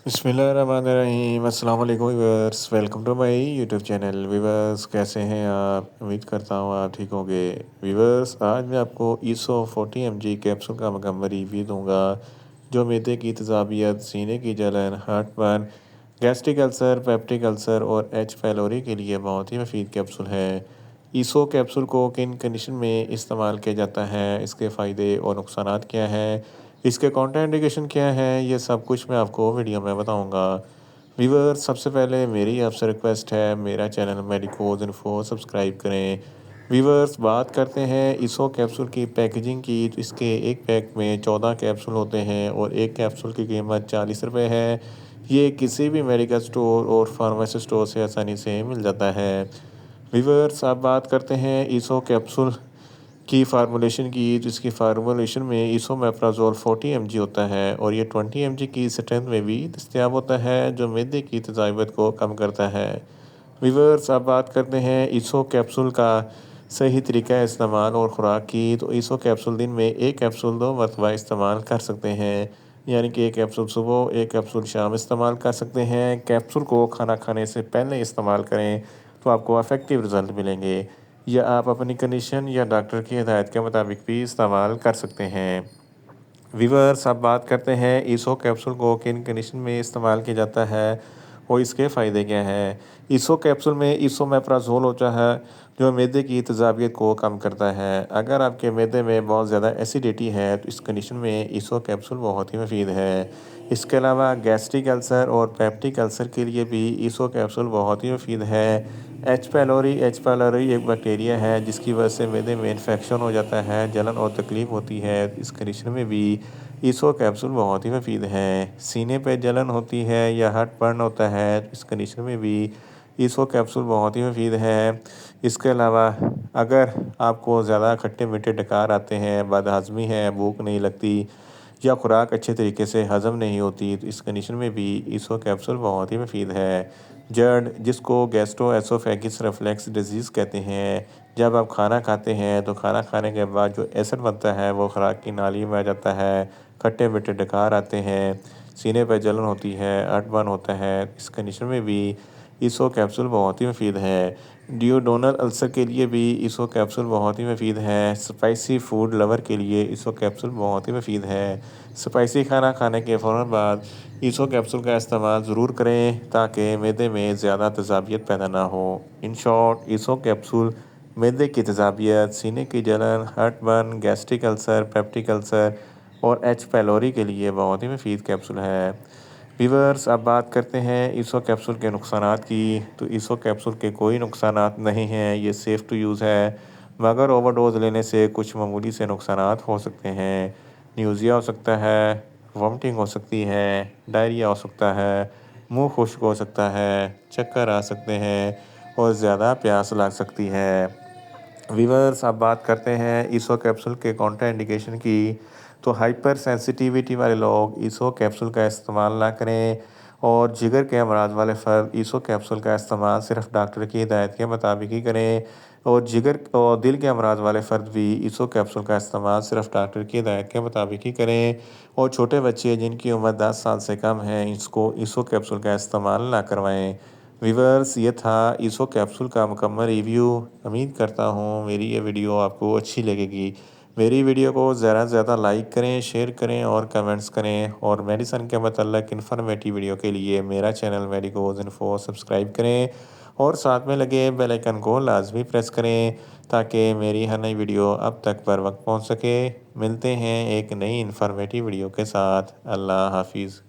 बिस्मिल्लाहिर्रहमानिर्रहीम। अस्सलाम वालेकुम viewers, welcome to my YouTube channel. Viewers, कैसे हैं आप? उम्मीद करता हूँ आप ठीक होंगे। व्यूअर्स, आज मैं आपको ईसो 40 mg कैप्सूल का मुकम्मल रिव्यू दूंगा, जो मैदे की तेज़ाबियत, सीने की जलन, heartburn, gastric ulcer, peptic ulcer और एच पैलोरी के लिए बहुत ही मुफीद कैप्सूल है। ईसो कैप्सूल को किन कंडीशन में इस्तेमाल किया जाता है, इसके फ़ायदे और नुकसानात क्या हैं, इसके कॉन्ट्राइंडिकेशन क्या है, ये सब कुछ मैं आपको वीडियो में बताऊंगा। व्यूअर्स, सबसे पहले मेरी आपसे रिक्वेस्ट है, मेरा चैनल मेडिकोज इन्फो सब्सक्राइब करें। व्यूअर्स, बात करते हैं इसो कैप्सूल की पैकेजिंग की। तो इसके एक पैक में 14 कैप्सूल होते हैं और एक कैप्सूल की कीमत 40 रुपये है। ये किसी भी मेडिकल स्टोर और फार्मेसी स्टोर से आसानी से मिल जाता है। व्यूअर्स, अब बात करते हैं इसो कैप्सूल की फार्मूलेशन की। तो इसकी फार्मूलेशन में इसोमेप्राजोल 40 mg होता है और ये 20 mg की स्ट्रेंथ में भी दस्तयाब होता है, जो मैदे की तेज़ाबियत को कम करता है। व्यूअर्स, अब बात करते हैं इसो कैप्सूल का सही तरीका इस्तेमाल और ख़ुराक की। तो इसो कैप्सूल दिन में एक कैप्सूल 2 मरतबा इस्तेमाल कर सकते हैं, यानी कि एक कैप्सूल सुबह, एक कैप्सूल शाम इस्तेमाल कर सकते हैं। कैप्सूल को खाना खाने से पहले इस्तेमाल करें तो आपको इफ़ेक्टिव रिज़ल्ट मिलेंगे, या आप अपनी कंडीशन या डॉक्टर की हिदायत के मुताबिक भी इस्तेमाल कर सकते हैं। व्यूअर्स, अब बात करते हैं ईसो कैप्सूल को किन कंडीशन में इस्तेमाल किया जाता है और इसके फ़ायदे क्या हैं। ईसो कैप्सूल में इसोमेप्राजोल होता है, जो मैदे की तेज़ाबियत को कम करता है। अगर आपके मैदे में बहुत ज़्यादा एसिडिटी है तो इस कंडीशन में ईसो कैप्सूल बहुत ही मुफीद है। इसके अलावा गैस्ट्रिक अल्सर और पेप्टिक अल्सर के लिए भी ईसो कैप्सूल बहुत ही मुफीद है। एच पैलोरी एक बैक्टीरिया है जिसकी वजह से मैदे में इन्फेक्शन हो जाता है, जलन और तकलीफ़ होती है। इस कंडीशन में भी ईसो कैप्सूल बहुत ही मुफीद है। सीने पे जलन होती है या हार्टबर्न होता है, इस कंडीशन में भी ईसो कैप्सूल बहुत ही मुफीद है। इसके अलावा अगर आपको ज़्यादा खट्टे मीठे डकार आते हैं, बदहज़मी है, भूख नहीं लगती या खुराक अच्छे तरीके से हज़म नहीं होती, तो इस कंडीशन में भी ईसो कैप्सूल बहुत ही मुफीद है। जर्ड, जिसको गैस्ट्रोएसोफेगिस रिफ्लक्स डिजीज़ कहते हैं, जब आप खाना खाते हैं तो खाना खाने के बाद जो एसिड बनता है वो खुराक की नाली में आ जाता है, खट्टे मीठे डकार आते हैं, सीने पर जलन होती है, हार्टबर्न होता है। इस कंडीशन में भी ईसो कैप्सूल बहुत ही मुफीद है। डियोडोनल अल्सर के लिए भी ईसो कैप्सूल बहुत ही मुफीद है। स्पाइसी फूड लवर के लिए ईसो कैप्सूल बहुत ही मुफीद है। स्पाइसी खाना खाने के फ़ौरन बाद ईसो कैप्सूल का इस्तेमाल ज़रूर करें, ताकि मैदे में ज़्यादा तेज़ाबियत पैदा ना हो। इन शॉर्ट, ईसो कैप्सूल मैदे की तेज़ाबियत, सीने की जलन, heartburn, gastric ulcer, peptic ulcer और एच पैलोरी के लिए बहुत ही मुफीद कैप्सूल है। व्यूअर्स, अब बात करते हैं ईसो कैप्सूल के नुकसानात की। तो ईसो कैप्सूल के कोई नुकसानात नहीं हैं, ये सेफ़ टू यूज़ है, मगर ओवरडोज़ लेने से कुछ मामूली से नुकसानात हो सकते हैं। न्यूज़िया हो सकता है, वॉमिटिंग हो सकती है, डायरिया हो सकता है, मुंह खुश्क हो सकता है, चक्कर आ सकते हैं और ज़्यादा प्यास लग सकती है। व्यूअर्स, अब बात करते हैं ईसो कैप्सूल के कॉन्ट्रा इंडिकेशन की। तो हाइपर सेंसिटिविटी वाले लोग ईसो कैप्सूल का इस्तेमाल ना करें, और जिगर के अमराज वाले फ़र्द ईसो कैप्सूल का इस्तेमाल सिर्फ डॉक्टर की हिदायत के मुताबिक ही करें, और जिगर और दिल के अमराज वाले फ़र्द भी ईसो कैप्सूल का इस्तेमाल सिर्फ डॉक्टर की हिदायत के मुताबिक ही करें, और छोटे बच्चे जिनकी उम्र 10 साल से कम है, इसको ईसो कैप्सूल का इस्तेमाल ना करवाएं। व्यूअर्स, ये था ईसो कैप्सूल का मुकम्मल रिव्यू। उम्मीद करता हूँ मेरी ये वीडियो आपको अच्छी लगेगी। मेरी वीडियो को ज़्यादा से ज़्यादा लाइक करें, शेयर करें और कमेंट्स करें, और मेडिसिन के मतलब इन्फॉर्मेटिव वीडियो के लिए मेरा चैनल मेडिकोज इन्फो सब्सक्राइब करें, और साथ में लगे बेल आइकन को लाजमी प्रेस करें, ताकि मेरी हर नई वीडियो अब तक बर वक्त पहुँच सके। मिलते हैं एक नई इन्फॉर्मेटिव वीडियो के साथ। अल्लाह हाफिज़।